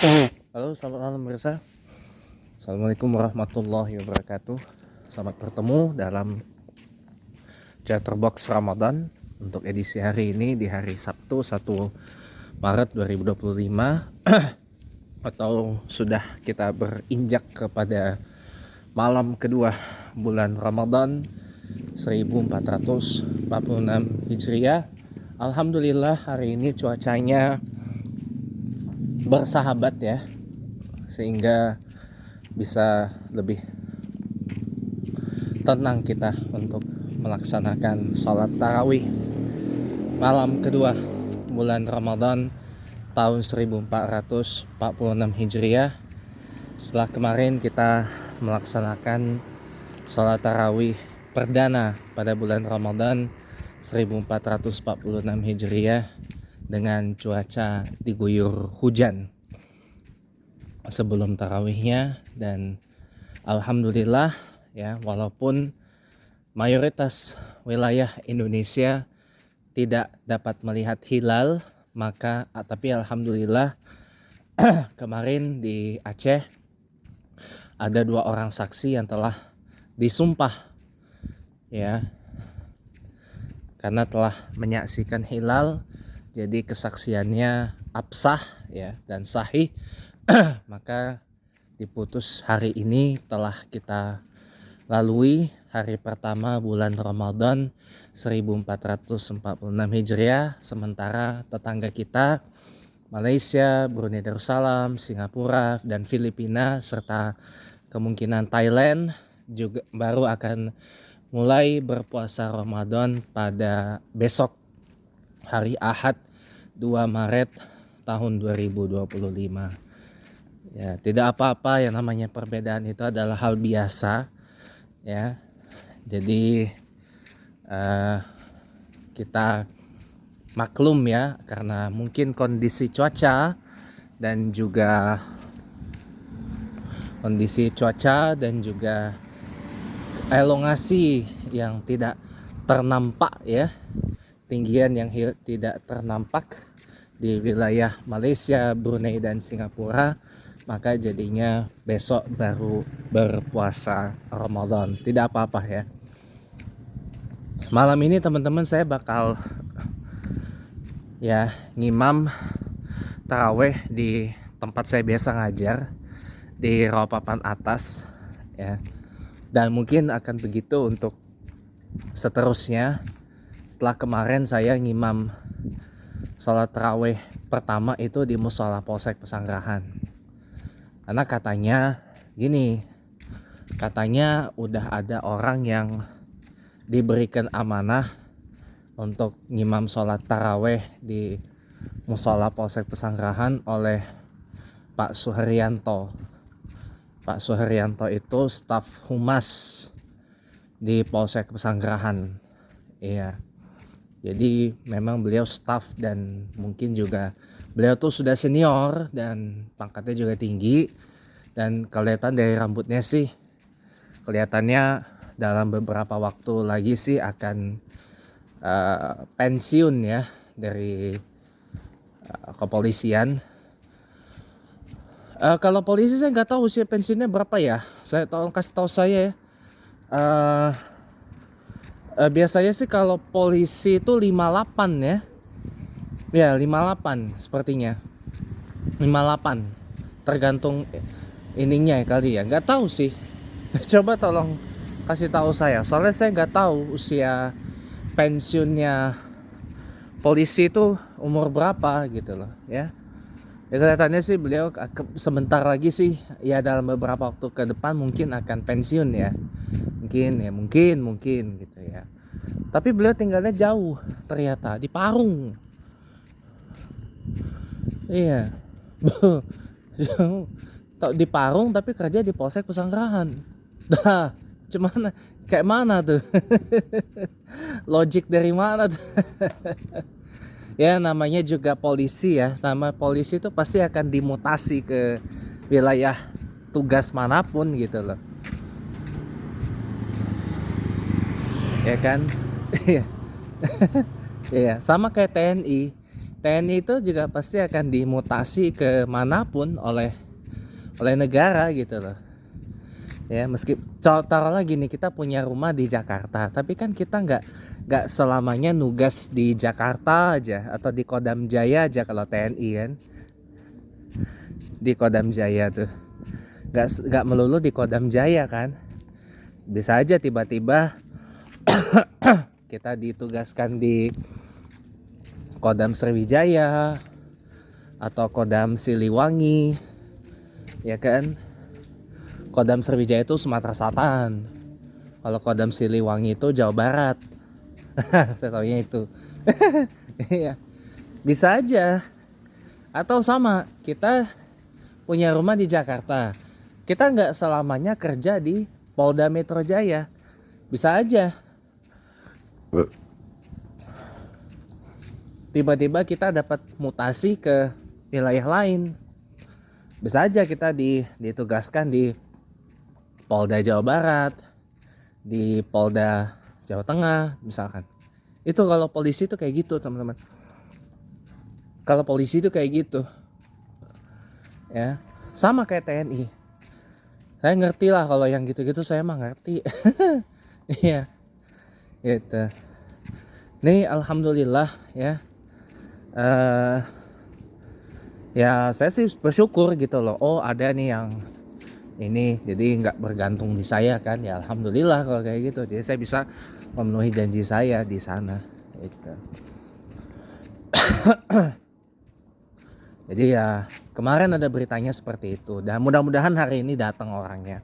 Halo, selamat malam pemirsa. Assalamualaikum warahmatullahi wabarakatuh. Selamat bertemu dalam Chatterbox Ramadan untuk edisi hari ini di hari Sabtu 1 Maret 2025 atau sudah kita berinjak kepada malam kedua bulan Ramadan 1446 Hijriah. Alhamdulillah hari ini cuacanya bersahabat ya, sehingga bisa lebih tenang kita untuk melaksanakan sholat tarawih malam kedua bulan Ramadan tahun 1446 Hijriah. Setelah kemarin kita melaksanakan sholat tarawih perdana pada bulan Ramadan 1446 Hijriah dengan cuaca diguyur hujan sebelum tarawihnya, dan alhamdulillah ya, walaupun mayoritas wilayah Indonesia tidak dapat melihat hilal, tapi alhamdulillah kemarin di Aceh ada 2 orang saksi yang telah disumpah ya, karena telah menyaksikan hilal, jadi kesaksiannya absah ya dan sahih. Maka diputus hari ini telah kita lalui hari pertama bulan Ramadan 1446 Hijriah. Sementara tetangga kita Malaysia, Brunei Darussalam, Singapura dan Filipina serta kemungkinan Thailand juga baru akan mulai berpuasa Ramadan pada besok hari Ahad 2 Maret tahun 2025. Ya, tidak apa-apa, yang namanya perbedaan itu adalah hal biasa ya. Jadi kita maklum ya, karena mungkin kondisi cuaca dan juga elongasi yang tidak ternampak ya, tinggian yang tidak ternampak di wilayah Malaysia, Brunei dan Singapura, maka jadinya besok baru berpuasa Ramadan. Tidak apa-apa ya. Malam ini teman-teman saya bakal ya ngimam taraweh di tempat saya biasa ngajar, di Rawapapan Atas ya. Dan mungkin akan begitu untuk seterusnya. Setelah kemarin saya ngimam salat taraweh pertama itu di Mushola Polsek Pesanggerahan. Karena katanya udah ada orang yang diberikan amanah untuk ngimam sholat taraweh di Mushola Polsek Pesanggerahan oleh Pak Suharyanto. Pak Suharyanto itu staf humas di Polsek Pesanggerahan. Iya. Jadi memang beliau staf dan mungkin juga beliau tuh sudah senior dan pangkatnya juga tinggi, dan kelihatan dari rambutnya sih, kelihatannya dalam beberapa waktu lagi sih akan pensiun ya dari kepolisian. Kalau polisi saya nggak tahu usia pensiunnya berapa ya. Saya kasih tahu saya ya. Biasanya sih kalau polisi itu 58 ya. Ya 58 sepertinya, 58 tergantung ininya ya kali ya, nggak tahu sih. Coba tolong kasih tahu saya, soalnya saya nggak tahu usia pensiunnya polisi itu umur berapa gitu loh ya. Ya kelihatannya sih beliau sebentar lagi sih ya, dalam beberapa waktu ke depan mungkin akan pensiun ya, mungkin gitu ya. Tapi beliau tinggalnya jauh ternyata, di Parung. Iya. Di Parung tapi kerja di Polsek Pesanggerahan. Dah, cuman kayak mana tuh? Logik dari mana tuh? Ya namanya juga polisi ya. Nama polisi itu pasti akan dimutasi ke wilayah tugas manapun gitu loh. Ya kan? Iya. Iya, sama kayak TNI. TNI itu juga pasti akan dimutasi ke manapun oleh negara gitu loh. Ya, meski taruhlah gini, kita punya rumah di Jakarta, tapi kan kita nggak selamanya nugas di Jakarta aja atau di Kodam Jaya aja. Kalau TNI kan di Kodam Jaya tuh nggak melulu di Kodam Jaya kan, bisa aja tiba-tiba kita ditugaskan di Kodam Sriwijaya atau Kodam Siliwangi, ya kan. Kodam Sriwijaya itu Sumatera Selatan, kalau Kodam Siliwangi itu Jawa Barat. Saya taunya itu. Iya, bisa aja. Atau sama, kita punya rumah di Jakarta, kita nggak selamanya kerja di Polda Metro Jaya, bisa aja tiba-tiba kita dapat mutasi ke wilayah lain. Bisa aja kita ditugaskan di Polda Jawa Barat, di Polda Jawa Tengah misalkan. Itu kalau polisi itu kayak gitu, teman-teman. Kalau polisi itu kayak gitu, ya sama kayak TNI. Saya ngerti lah kalau yang gitu-gitu, saya mah ngerti. Iya, gitu. Nih alhamdulillah ya. Ya saya sih bersyukur gitu loh. Oh ada nih yang ini, jadi nggak bergantung di saya kan. Ya alhamdulillah kalau kayak gitu. Jadi saya bisa memenuhi janji saya di sana. Gitu. Jadi ya kemarin ada beritanya seperti itu. Dan mudah-mudahan hari ini datang orangnya.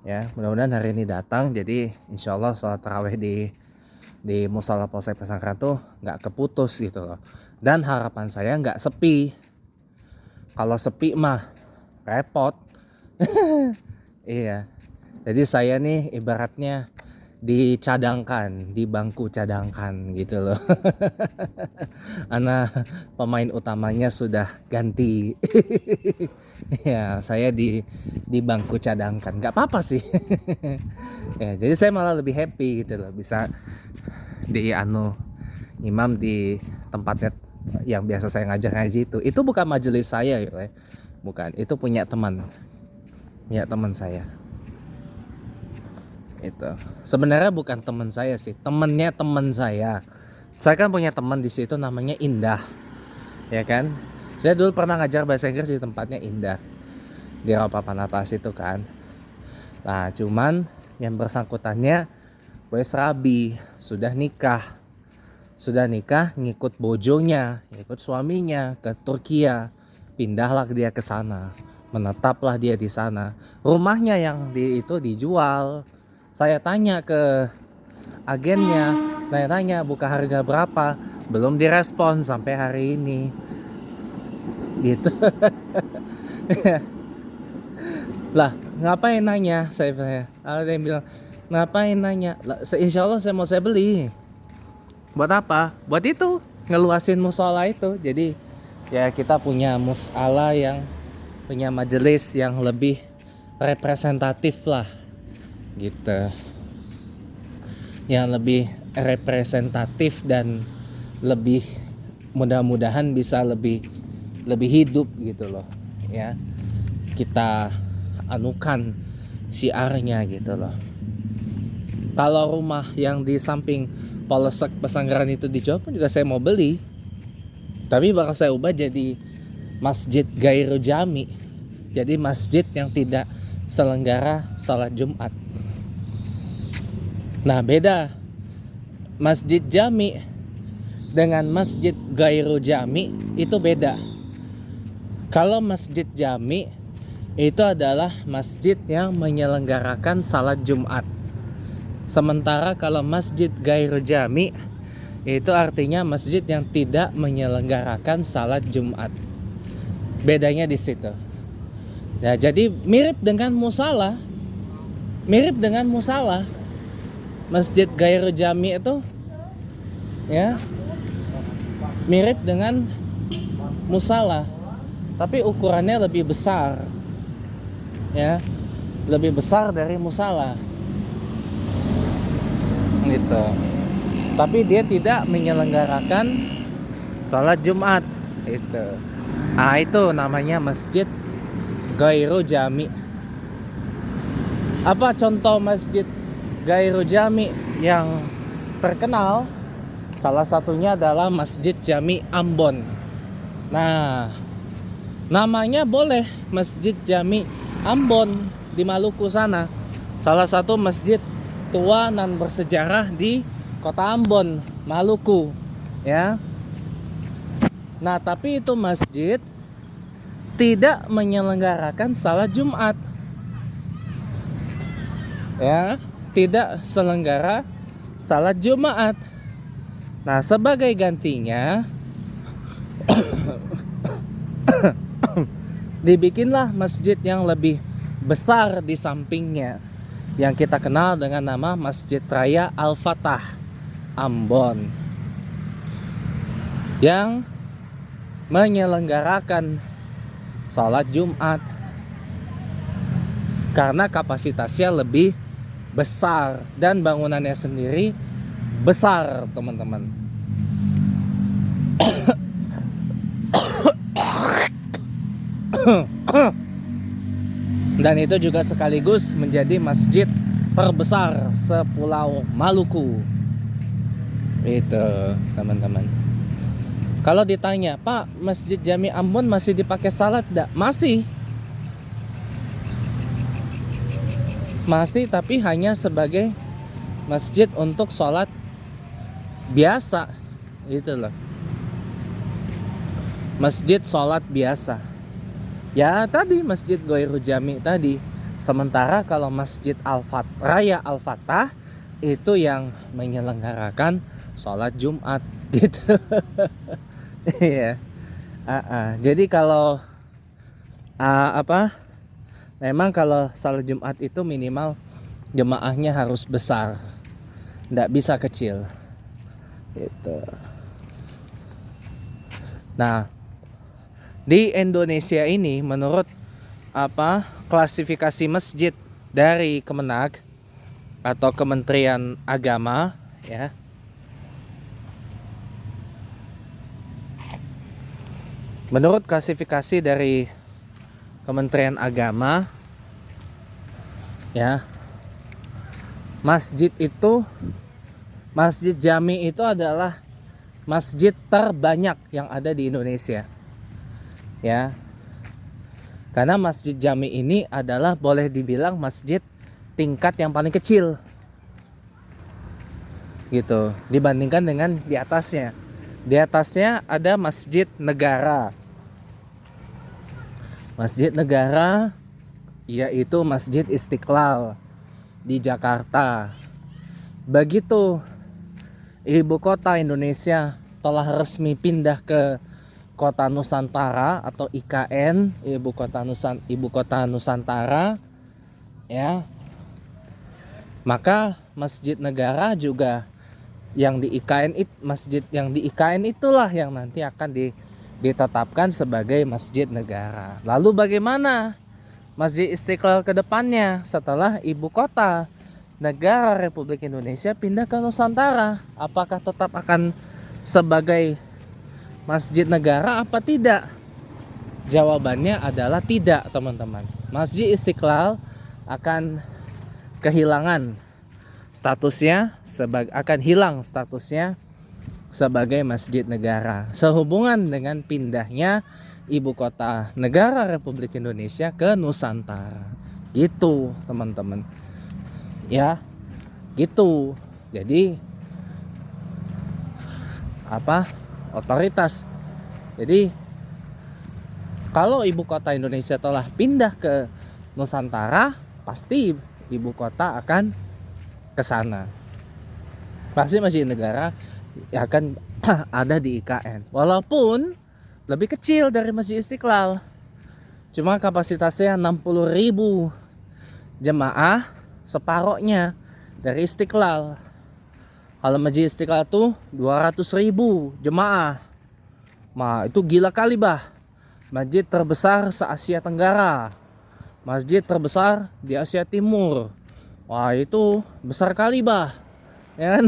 Ya mudah-mudahan hari ini datang. Jadi insya Allah sholat tarawih di Mushola Polsek Pesanggrahan tuh nggak keputus gitu loh. Dan harapan saya nggak sepi. Kalau sepi mah repot. Iya. Jadi saya nih ibaratnya dicadangkan, di bangku cadangkan gitu loh. Karena pemain utamanya sudah ganti. Ya, saya di bangku cadangkan. Nggak apa-apa sih. Ya, jadi saya malah lebih happy gitu loh, bisa imam di tempatnya yang biasa saya ngajar ngaji itu. Itu bukan majelis saya gitu ya. Bukan, itu punya teman saya. Itu sebenarnya bukan teman saya sih, temennya teman saya. Saya kan punya teman di situ namanya Indah, ya kan. Saya dulu pernah ngajar bahasa Inggris di tempatnya Indah di Rawapapan Atas itu kan. Nah cuman yang bersangkutannya wes rabi, sudah nikah, ngikut bojonya, ngikut suaminya ke Turkiya. Pindahlah dia ke sana, menetaplah dia di sana. Rumahnya yang itu dijual. Saya tanya ke agennya, tanya buka harga berapa, belum direspon sampai hari ini. Gitu. Lah, ngapain nanya? Ada yang bilang, ngapain nanya? Lah, insya Allah saya beli. Buat apa? Buat itu, ngeluasin musola itu. Jadi ya kita punya musala yang punya majelis yang lebih representatif lah gitu, yang lebih representatif dan lebih mudah-mudahan bisa lebih hidup gitu loh ya, kita anukan syiarnya gitu loh. Kalau rumah yang di samping Polsek Pesanggrahan itu dijual pun juga saya mau beli, tapi bakal saya ubah jadi Masjid Ghairu Jami. Jadi masjid yang tidak selenggara salat Jumat. Nah beda Masjid Jami dengan Masjid Ghairu Jami itu beda. Kalau Masjid Jami itu adalah masjid yang menyelenggarakan salat Jumat. Sementara kalau Masjid Ghairu Jami itu artinya masjid yang tidak menyelenggarakan salat Jumat. Bedanya di situ. Ya, jadi mirip dengan musala. Masjid Ghairu Jami itu ya mirip dengan musala, tapi ukurannya lebih besar. Ya, lebih besar dari musala. Gitu. Tapi dia tidak menyelenggarakan sholat Jumat itu. Itu namanya Masjid Ghairu Jami. Apa contoh masjid Ghairu Jami yang terkenal? Salah satunya adalah Masjid Jami Ambon. Nah, namanya boleh Masjid Jami Ambon di Maluku sana. Salah satu masjid tua dan bersejarah di Kota Ambon, Maluku, ya. Nah, tapi itu masjid tidak menyelenggarakan salat Jumat. Ya, tidak selenggara salat Jumat. Nah, sebagai gantinya dibikinlah masjid yang lebih besar di sampingnya, yang kita kenal dengan nama Masjid Raya Al-Fatah Ambon, yang menyelenggarakan sholat Jumat karena kapasitasnya lebih besar dan bangunannya sendiri besar, teman-teman. Dan itu juga sekaligus menjadi masjid terbesar sepulau Maluku. Itu, teman-teman. Kalau ditanya, Pak, Masjid Jami Ambon masih dipakai salat enggak? Masih. Masih, tapi hanya sebagai masjid untuk sholat biasa. Itu loh. Masjid sholat biasa. Ya tadi Masjid Ghairu Jami tadi. Sementara kalau Masjid Raya Al-Fatah itu yang menyelenggarakan sholat Jumat gitu. Iya. Jadi kalau memang kalau sholat Jumat itu minimal jemaahnya harus besar, nggak bisa kecil. Gitu. Nah, di Indonesia ini menurut klasifikasi masjid dari Kemenag atau Kementerian Agama, ya. Menurut klasifikasi dari Kementerian Agama, ya, masjid Jami itu adalah masjid terbanyak yang ada di Indonesia. Ya. Karena Masjid Jami ini adalah boleh dibilang masjid tingkat yang paling kecil. Gitu, dibandingkan dengan di atasnya. Di atasnya ada Masjid Negara. Masjid Negara yaitu Masjid Istiqlal di Jakarta. Begitu ibu kota Indonesia telah resmi pindah ke Kota Nusantara atau IKN, ibu kota Nusantara, ya. Maka Masjid Negara juga yang di IKN, masjid yang di IKN itulah yang nanti akan ditetapkan sebagai Masjid Negara. Lalu bagaimana Masjid Istiqlal ke depannya setelah ibu kota negara Republik Indonesia pindah ke Nusantara? Apakah tetap akan sebagai Masjid Negara apa tidak? Jawabannya adalah tidak, teman-teman. Masjid Istiqlal akan kehilangan statusnya, akan hilang statusnya sebagai Masjid Negara sehubungan dengan pindahnya ibu kota negara Republik Indonesia ke Nusantara. Gitu, teman-teman. Ya, gitu. Jadi otoritas. Jadi kalau ibu kota Indonesia telah pindah ke Nusantara, pasti ibu kota akan ke sana. Pasti Masjid Negara akan ada di IKN. Walaupun lebih kecil dari Masjid Istiqlal. Cuma kapasitasnya 60.000 jemaah, separohnya dari Istiqlal. Kalau Masjid Istiqlal tuh 200.000 jemaah. Nah, itu gila kali bah. Masjid terbesar se-Asia Tenggara. Masjid terbesar di Asia Timur. Wah, itu besar kali bah. Ya kan?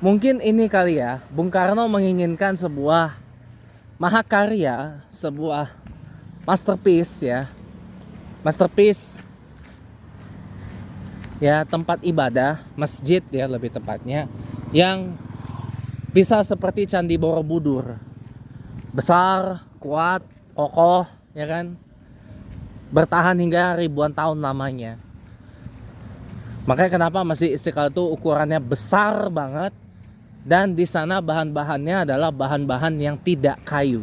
Mungkin ini kali ya, Bung Karno menginginkan sebuah mahakarya, sebuah masterpiece ya. Masterpiece ya, tempat ibadah, masjid ya lebih tepatnya, yang bisa seperti Candi Borobudur. Besar, kuat, kokoh, ya kan? Bertahan hingga ribuan tahun lamanya. Makanya kenapa Masjid Istiqlal itu ukurannya besar banget, dan di sana bahan-bahannya adalah bahan-bahan yang tidak kayu.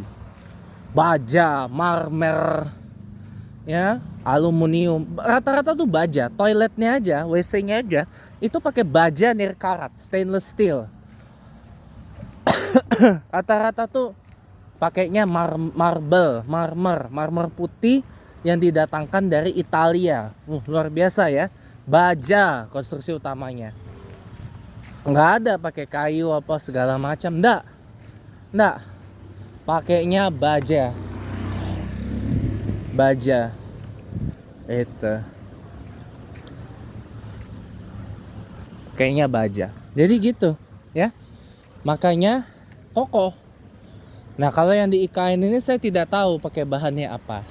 Baja, marmer, ya, aluminium. Rata-rata tuh baja. Toiletnya aja, WC-nya aja itu pakai baja nirkarat, stainless steel. Rata-rata tuh pakainya marmer putih yang didatangkan dari Italia. Luar biasa ya. Baja konstruksi utamanya. Nggak ada pakai kayu apa segala macam. Nggak. Pakainya baja. Baja. Itu. Kayaknya baja. Jadi gitu, ya. Makanya kokoh. Nah, kalau yang di IKN ini saya tidak tahu pakai bahannya apa.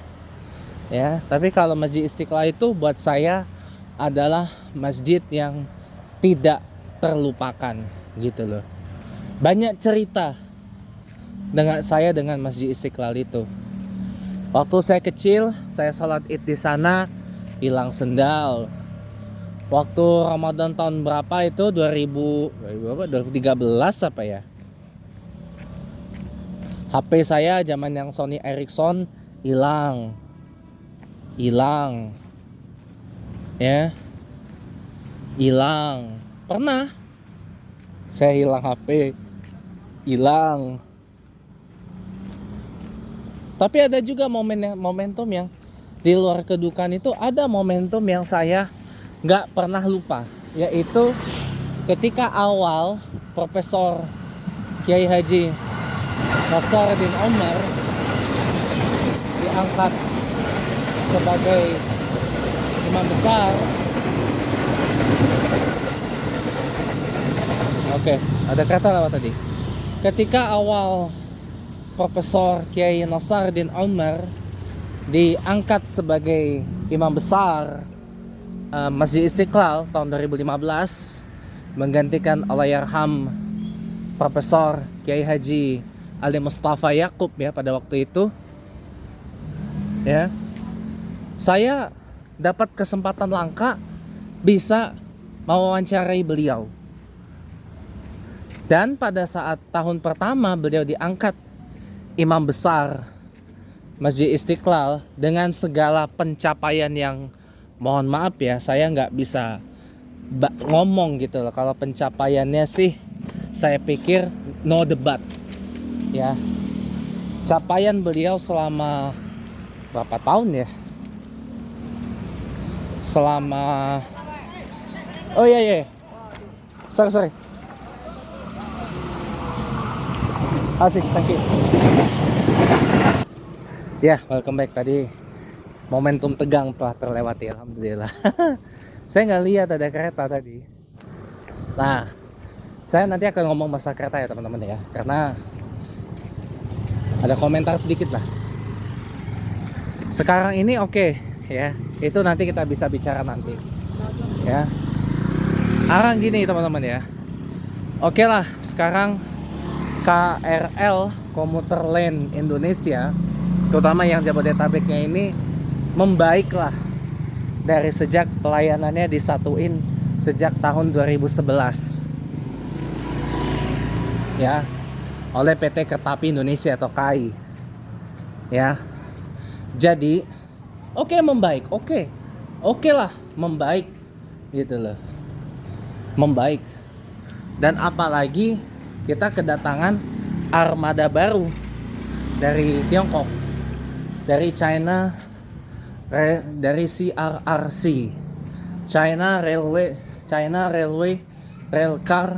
Ya, tapi kalau Masjid Istiqlal itu buat saya adalah masjid yang tidak terlupakan gitu loh. Banyak cerita dengan Masjid Istiqlal itu. Waktu saya kecil, saya sholat Id di sana, hilang sendal. Waktu Ramadan tahun berapa itu? 2013 apa ya? HP saya zaman yang Sony Ericsson hilang. Ya. Hilang. Pernah saya hilang HP. Hilang. Tapi ada juga momentum yang di luar kedukaan itu, ada momentum yang saya nggak pernah lupa, yaitu ketika awal Profesor Kiai Haji Nasaruddin Umar diangkat sebagai imam besar. Oke, ada kereta lewat tadi. Ketika awal Profesor Kiai Nasaruddin Umar diangkat sebagai imam besar Masjid Istiqlal tahun 2015, menggantikan Allahyarham Profesor Kiai Haji Ali Mustafa Yakub ya pada waktu itu. Ya. Saya dapat kesempatan langka bisa mewawancarai beliau. Dan pada saat tahun pertama beliau diangkat imam besar Masjid Istiqlal dengan segala pencapaian yang, mohon maaf ya, saya nggak bisa ngomong gitu loh. Kalau pencapaiannya sih saya pikir no debat ya. Capaian beliau selama berapa tahun ya? Selama sorry asik, thank you ya. Welcome back. Tadi momentum tegang telah terlewati, alhamdulillah. Saya nggak lihat ada kereta tadi. Nah, saya nanti akan ngomong masalah kereta ya teman-teman ya, karena ada komentar sedikit lah. Sekarang ini oke ya, itu nanti kita bisa bicara nanti ya. Arang gini teman-teman ya. Oke lah, sekarang KRL Komuter Lain Indonesia, terutama yang Jabodetabeknya ini, membaik lah dari sejak pelayanannya disatuin sejak tahun 2011 ya, oleh PT Kertapi Indonesia atau KAI ya. Jadi membaik, oke lah, membaik gitu loh, membaik. Dan apalagi kita kedatangan armada baru dari Tiongkok, dari China, dari CRRC, China Railway Railcar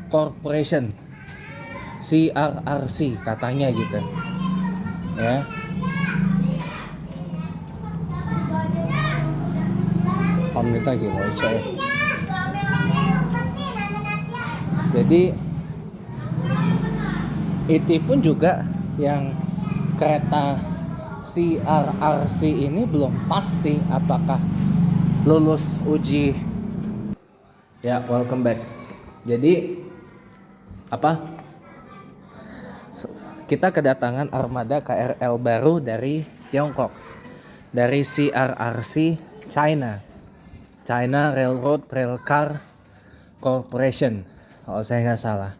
Corporation, CRRC katanya gitu ya. Pemerintah gitu. Jadi IT pun juga yang kereta CRRC ini belum pasti apakah lulus uji. Ya, welcome back. Jadi kita kedatangan armada KRL baru dari Tiongkok, dari CRRC China Railroad Railcar Corporation, kalau saya nggak salah.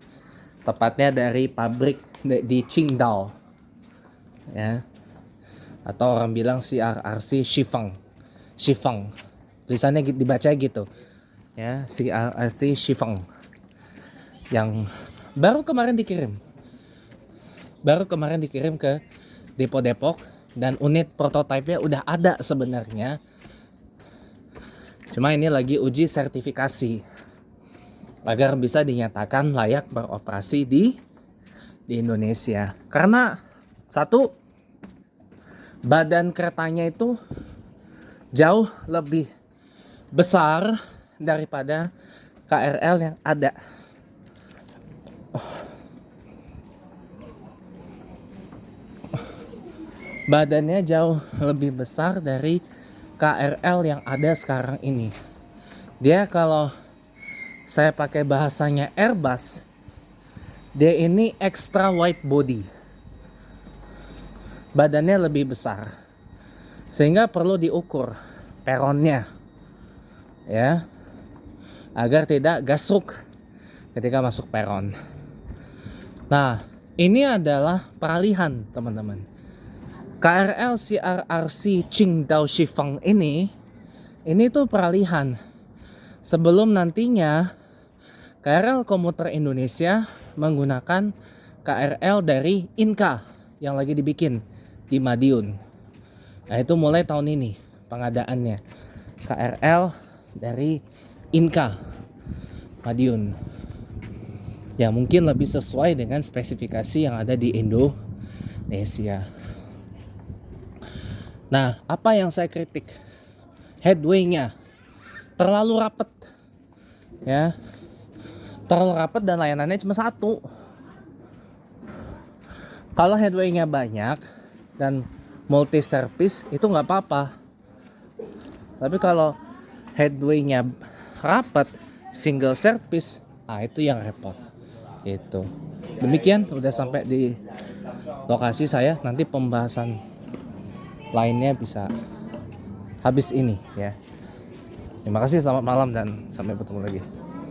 Tepatnya dari pabrik di Qingdao, ya, atau orang bilang CRRC Shifang. Tulisannya dibaca gitu, ya, CRRC Shifang, yang baru kemarin dikirim ke depo Depok, dan unit prototipenya udah ada sebenarnya. Cuma ini lagi uji sertifikasi agar bisa dinyatakan layak beroperasi di Indonesia. Karena satu, badan keretanya itu jauh lebih besar daripada KRL yang ada. Badannya jauh lebih besar dari KRL yang ada sekarang ini. Dia, kalau saya pakai bahasanya Airbus, dia ini extra wide body. Badannya lebih besar, sehingga perlu diukur peronnya, ya, agar tidak gasruk ketika masuk peron. Nah, ini adalah peralihan, teman-teman. KRL CRRC Qingdao Shifang ini tuh peralihan. Sebelum nantinya KRL Komuter Indonesia menggunakan KRL dari Inka yang lagi dibikin di Madiun. Nah, itu mulai tahun ini pengadaannya, KRL dari Inka Madiun, ya, mungkin lebih sesuai dengan spesifikasi yang ada di Indonesia. Nah, apa yang saya kritik? Headway-nya terlalu rapat, ya, terlalu rapat, dan layanannya cuma satu. Kalau headway-nya banyak dan multi service itu nggak apa-apa. Tapi kalau headway-nya rapat, single service, itu yang repot. Itu. Demikian, udah sampai di lokasi saya. Nanti pembahasan lainnya bisa habis ini, ya. Terima kasih, selamat malam, dan sampai bertemu lagi.